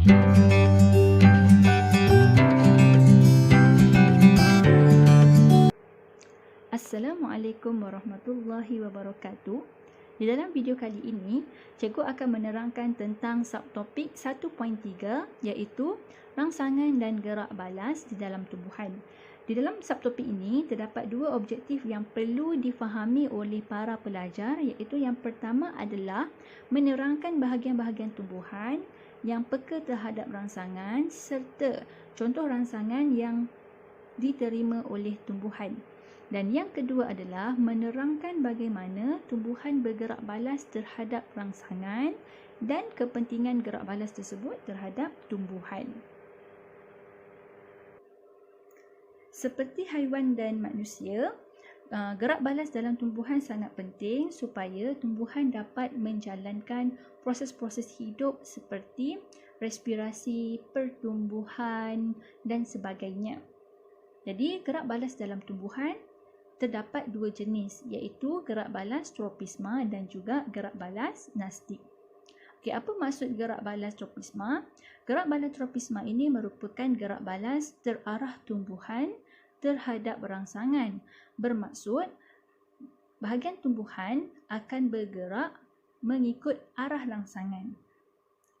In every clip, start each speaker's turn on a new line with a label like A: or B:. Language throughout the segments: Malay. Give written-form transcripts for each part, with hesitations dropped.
A: Assalamualaikum warahmatullahi wabarakatuh. Di dalam video kali ini, cikgu akan menerangkan tentang subtopik 1.3 iaitu rangsangan dan gerak balas di dalam tumbuhan. Di dalam subtopik ini, terdapat dua objektif yang perlu difahami oleh para pelajar iaitu yang pertama adalah menerangkan bahagian-bahagian tumbuhan yang peka terhadap rangsangan serta contoh rangsangan yang diterima oleh tumbuhan. Dan yang kedua adalah menerangkan bagaimana tumbuhan bergerak balas terhadap rangsangan dan kepentingan gerak balas tersebut terhadap tumbuhan. Seperti haiwan dan manusia, gerak balas dalam tumbuhan sangat penting supaya tumbuhan dapat menjalankan proses-proses hidup seperti respirasi, pertumbuhan dan sebagainya. Jadi, gerak balas dalam tumbuhan terdapat dua jenis iaitu gerak balas tropisma dan juga gerak balas nastik. Okey, apa maksud gerak balas tropisma? Gerak balas tropisma ini merupakan gerak balas terarah tumbuhan terhadap rangsangan. Bermaksud bahagian tumbuhan akan bergerak mengikut arah rangsangan.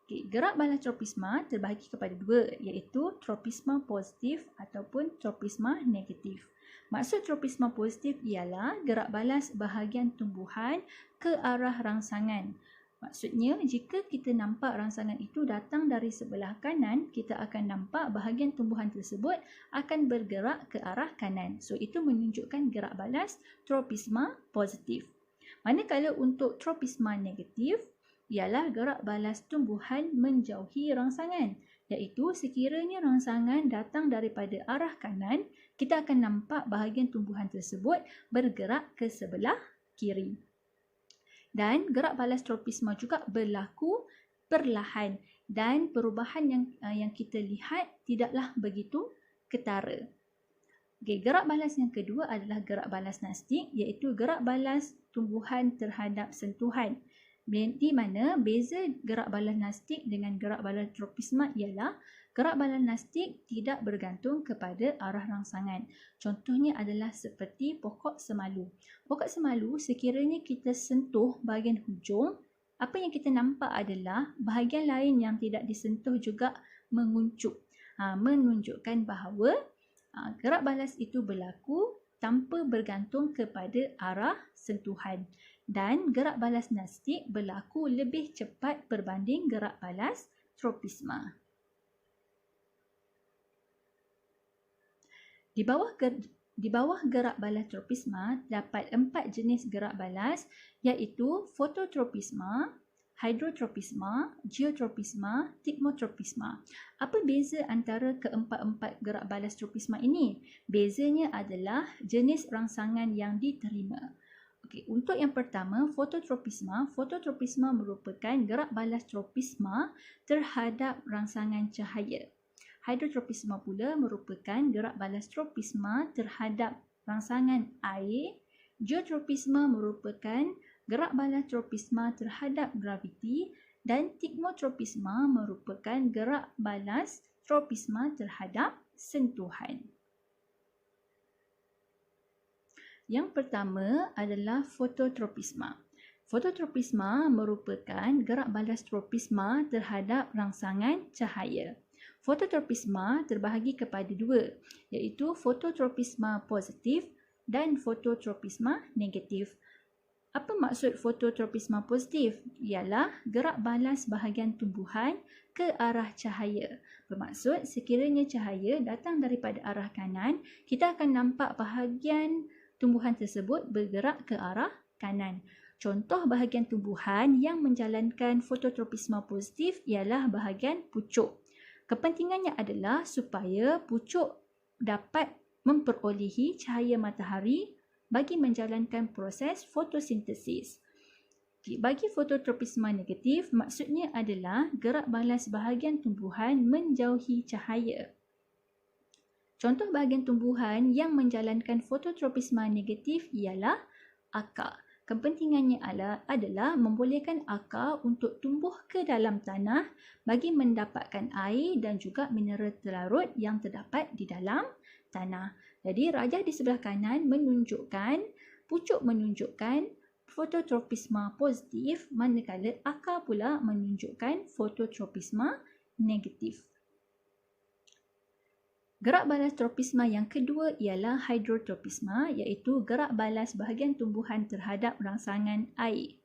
A: Okey, gerak balas tropisma terbahagi kepada dua iaitu tropisma positif ataupun tropisma negatif. Maksud tropisma positif ialah gerak balas bahagian tumbuhan ke arah rangsangan. Maksudnya, jika kita nampak rangsangan itu datang dari sebelah kanan, kita akan nampak bahagian tumbuhan tersebut akan bergerak ke arah kanan. So, itu menunjukkan gerak balas tropisma positif. Manakala untuk tropisma negatif, ialah gerak balas tumbuhan menjauhi rangsangan. Iaitu sekiranya rangsangan datang daripada arah kanan, kita akan nampak bahagian tumbuhan tersebut bergerak ke sebelah kiri. Dan gerak balas tropisma juga berlaku perlahan dan perubahan yang kita lihat tidaklah begitu ketara. Okay, gerak balas yang kedua adalah gerak balas nastik iaitu gerak balas tumbuhan terhadap sentuhan. Di mana beza gerak balas nastik dengan gerak balas tropisma ialah gerak balas nastik tidak bergantung kepada arah rangsangan. Contohnya adalah seperti pokok semalu. Pokok semalu sekiranya kita sentuh bahagian hujung, apa yang kita nampak adalah bahagian lain yang tidak disentuh juga menguncup. Menunjukkan bahawa gerak balas itu berlaku tanpa bergantung kepada arah sentuhan. Dan gerak balas nastik berlaku lebih cepat berbanding gerak balas tropisma. Di bawah gerak balas tropisma terdapat 4 jenis gerak balas iaitu fototropisma, hidrotropisma, geotropisma, tigmotropisma. Apa beza antara keempat-empat gerak balas tropisma ini? Bezanya adalah jenis rangsangan yang diterima. Okey, untuk yang pertama, fototropisma. Fototropisma merupakan gerak balas tropisma terhadap rangsangan cahaya. Hidrotropisma pula merupakan gerak balas tropisma terhadap rangsangan air. Geotropisma merupakan gerak balas tropisma terhadap graviti dan tigmotropisma merupakan gerak balas tropisma terhadap sentuhan. Yang pertama adalah fototropisma. Fototropisma merupakan gerak balas tropisma terhadap rangsangan cahaya. Fototropisma terbahagi kepada dua, iaitu fototropisma positif dan fototropisma negatif. Apa maksud fototropisma positif? Ialah gerak balas bahagian tumbuhan ke arah cahaya. Bermaksud sekiranya cahaya datang daripada arah kanan, kita akan nampak bahagian tumbuhan tersebut bergerak ke arah kanan. Contoh bahagian tumbuhan yang menjalankan fototropisma positif ialah bahagian pucuk. Kepentingannya adalah supaya pucuk dapat memperolehi cahaya matahari bagi menjalankan proses fotosintesis. Bagi fototropisma negatif, maksudnya adalah gerak balas bahagian tumbuhan menjauhi cahaya. Contoh bahagian tumbuhan yang menjalankan fototropisma negatif ialah akar. Kepentingannya adalah membolehkan akar untuk tumbuh ke dalam tanah bagi mendapatkan air dan juga mineral terlarut yang terdapat di dalam tanah. Jadi rajah di sebelah kanan pucuk menunjukkan fototropisma positif, manakala akar pula menunjukkan fototropisma negatif. Gerak balas tropisma yang kedua ialah hidrotropisma, iaitu gerak balas bahagian tumbuhan terhadap rangsangan air.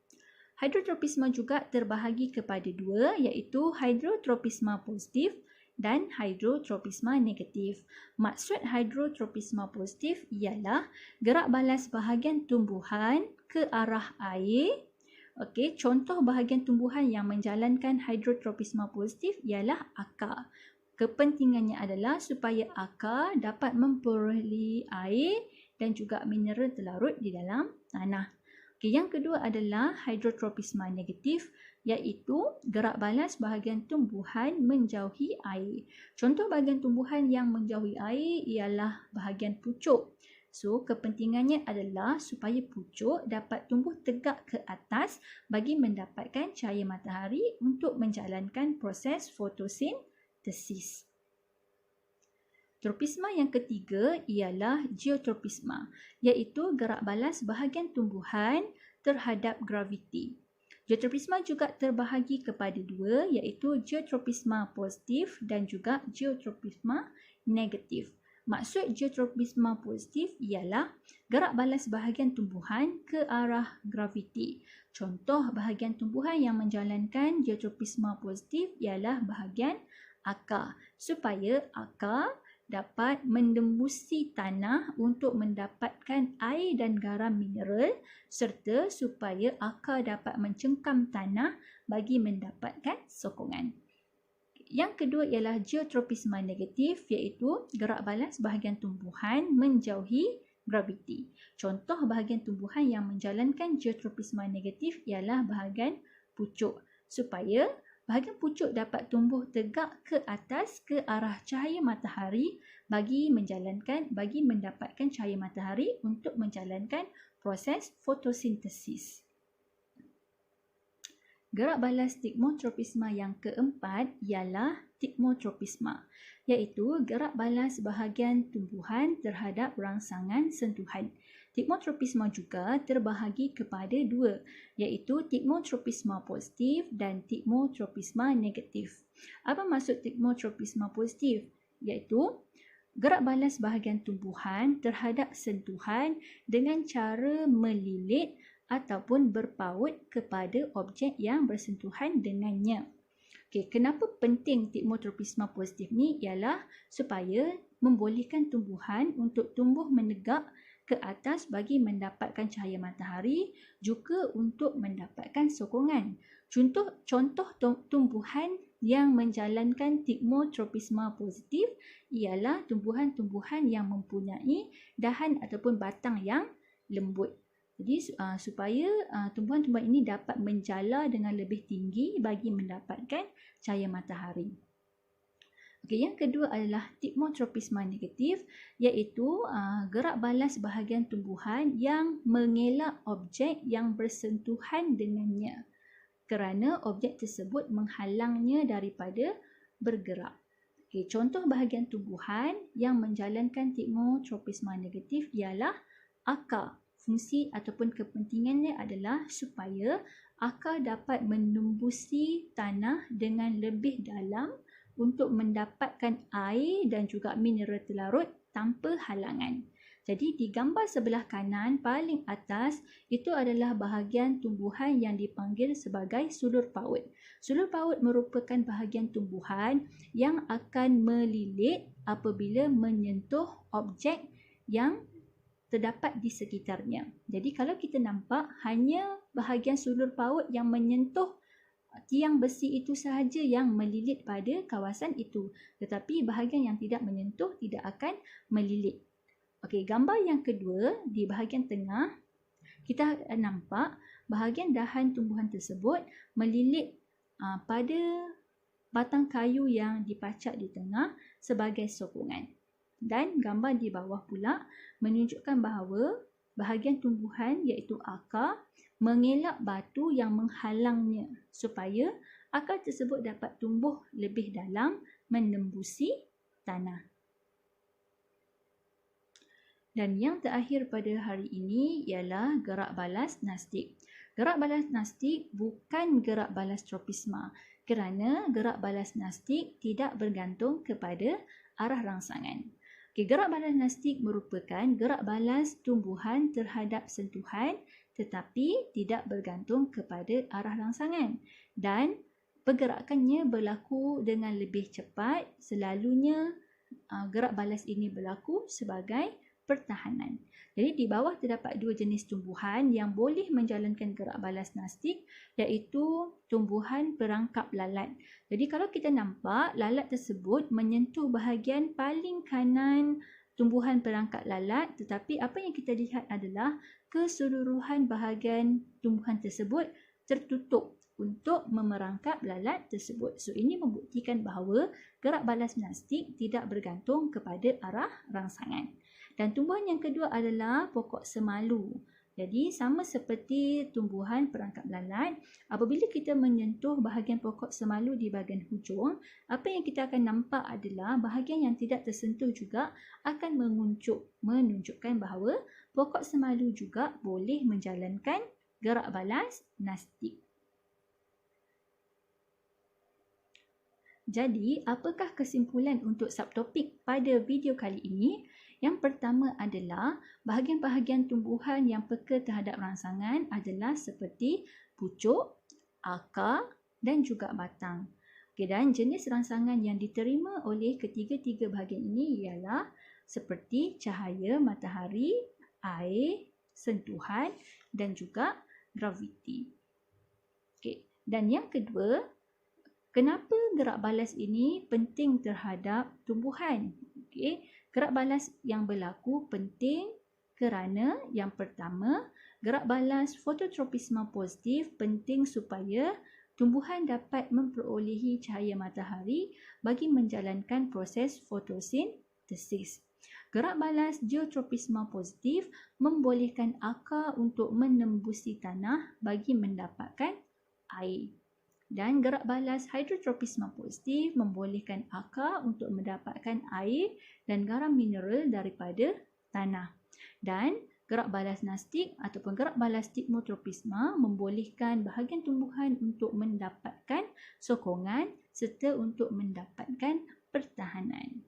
A: Hidrotropisma juga terbahagi kepada dua, iaitu hidrotropisma positif dan hidrotropisma negatif. Maksud hidrotropisma positif ialah gerak balas bahagian tumbuhan ke arah air. Okey, contoh bahagian tumbuhan yang menjalankan hidrotropisma positif ialah akar. Kepentingannya adalah supaya akar dapat memperolehi air dan juga mineral terlarut di dalam tanah. Okay, yang kedua adalah hidrotropisma negatif, iaitu gerak balas bahagian tumbuhan menjauhi air. Contoh bahagian tumbuhan yang menjauhi air ialah bahagian pucuk. So, kepentingannya adalah supaya pucuk dapat tumbuh tegak ke atas bagi mendapatkan cahaya matahari untuk menjalankan proses fotosintesis. Tropisma yang ketiga ialah geotropisma, iaitu gerak balas bahagian tumbuhan terhadap graviti. Geotropisma juga terbahagi kepada dua, iaitu geotropisma positif dan juga geotropisma negatif. Maksud geotropisma positif ialah gerak balas bahagian tumbuhan ke arah graviti. Contoh bahagian tumbuhan yang menjalankan geotropisma positif ialah bahagian akar, supaya akar dapat mengembusi tanah untuk mendapatkan air dan garam mineral serta supaya akar dapat mencengkam tanah bagi mendapatkan sokongan. Yang kedua ialah geotropisma negatif, iaitu gerak balas bahagian tumbuhan menjauhi graviti. Contoh bahagian tumbuhan yang menjalankan geotropisma negatif ialah bahagian pucuk, supaya bahagian pucuk dapat tumbuh tegak ke atas ke arah cahaya matahari bagi mendapatkan cahaya matahari untuk menjalankan proses fotosintesis. Gerak balas stigmotropisma yang keempat ialah stigmotropisma, iaitu gerak balas bahagian tumbuhan terhadap rangsangan sentuhan. Stigmotropisma juga terbahagi kepada dua, iaitu stigmotropisma positif dan stigmotropisma negatif. Apa maksud stigmotropisma positif? Iaitu gerak balas bahagian tumbuhan terhadap sentuhan dengan cara melilit ataupun berpaut kepada objek yang bersentuhan dengannya. Okay, kenapa penting stigmotropisma positif ni? Ialah supaya membolehkan tumbuhan untuk tumbuh menegak ke atas bagi mendapatkan cahaya matahari, juga untuk mendapatkan sokongan. Contoh tumbuhan yang menjalankan stigmotropisma positif ialah tumbuhan-tumbuhan yang mempunyai dahan ataupun batang yang lembut. Jadi supaya tumbuhan-tumbuhan ini dapat menjala dengan lebih tinggi bagi mendapatkan cahaya matahari. Okey, yang kedua adalah stigmotropisma negatif, iaitu gerak balas bahagian tumbuhan yang mengelak objek yang bersentuhan dengannya kerana objek tersebut menghalangnya daripada bergerak. Okey, contoh bahagian tumbuhan yang menjalankan stigmotropisma negatif ialah akar. Fungsi ataupun kepentingannya adalah supaya akar dapat menembusi tanah dengan lebih dalam untuk mendapatkan air dan juga mineral terlarut tanpa halangan. Jadi di gambar sebelah kanan paling atas itu adalah bahagian tumbuhan yang dipanggil sebagai sulur paut. Sulur paut merupakan bahagian tumbuhan yang akan melilit apabila menyentuh objek yang terdapat di sekitarnya. Jadi kalau kita nampak hanya bahagian sulur paut yang menyentuh tiang besi itu sahaja yang melilit pada kawasan itu, tetapi bahagian yang tidak menyentuh tidak akan melilit. Okey, gambar yang kedua di bahagian tengah kita nampak bahagian dahan tumbuhan tersebut melilit pada batang kayu yang dipacak di tengah sebagai sokongan. Dan gambar di bawah pula menunjukkan bahawa bahagian tumbuhan iaitu akar mengelak batu yang menghalangnya supaya akar tersebut dapat tumbuh lebih dalam menembusi tanah. Dan yang terakhir pada hari ini ialah gerak balas nastik. Gerak balas nastik bukan gerak balas tropisma kerana gerak balas nastik tidak bergantung kepada arah rangsangan. Gerak balas nastik merupakan gerak balas tumbuhan terhadap sentuhan tetapi tidak bergantung kepada arah rangsangan dan pergerakannya berlaku dengan lebih cepat. Selalunya gerak balas ini berlaku sebagai pertahanan. Jadi di bawah terdapat dua jenis tumbuhan yang boleh menjalankan gerak balas nastik iaitu tumbuhan perangkap lalat. Jadi kalau kita nampak lalat tersebut menyentuh bahagian paling kanan tumbuhan perangkap lalat tetapi apa yang kita lihat adalah keseluruhan bahagian tumbuhan tersebut tertutup untuk memerangkap lalat tersebut. So ini membuktikan bahawa gerak balas nastik tidak bergantung kepada arah rangsangan. Dan tumbuhan yang kedua adalah pokok semalu. Jadi sama seperti tumbuhan perangkap lalat, apabila kita menyentuh bahagian pokok semalu di bahagian hujung, apa yang kita akan nampak adalah bahagian yang tidak tersentuh juga akan menunjukkan bahawa pokok semalu juga boleh menjalankan gerak balas nastik. Jadi, apakah kesimpulan untuk subtopik pada video kali ini? Yang pertama adalah bahagian-bahagian tumbuhan yang peka terhadap rangsangan adalah seperti pucuk, akar dan juga batang. Dan jenis rangsangan yang diterima oleh ketiga-tiga bahagian ini ialah seperti cahaya matahari, air, sentuhan dan juga graviti. Dan yang kedua, kenapa gerak balas ini penting terhadap tumbuhan? Gerak balas yang berlaku penting kerana yang pertama, gerak balas fototropisma positif penting supaya tumbuhan dapat memperolehi cahaya matahari bagi menjalankan proses fotosintesis. Gerak balas geotropisma positif membolehkan akar untuk menembusi tanah bagi mendapatkan air. Dan gerak balas hidrotropisma positif membolehkan akar untuk mendapatkan air dan garam mineral daripada tanah. Dan gerak balas nastik ataupun gerak balas stigmotropisma membolehkan bahagian tumbuhan untuk mendapatkan sokongan serta untuk mendapatkan pertahanan.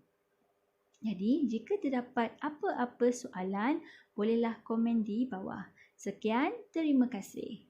A: Jadi, jika terdapat apa-apa soalan, bolehlah komen di bawah. Sekian, terima kasih.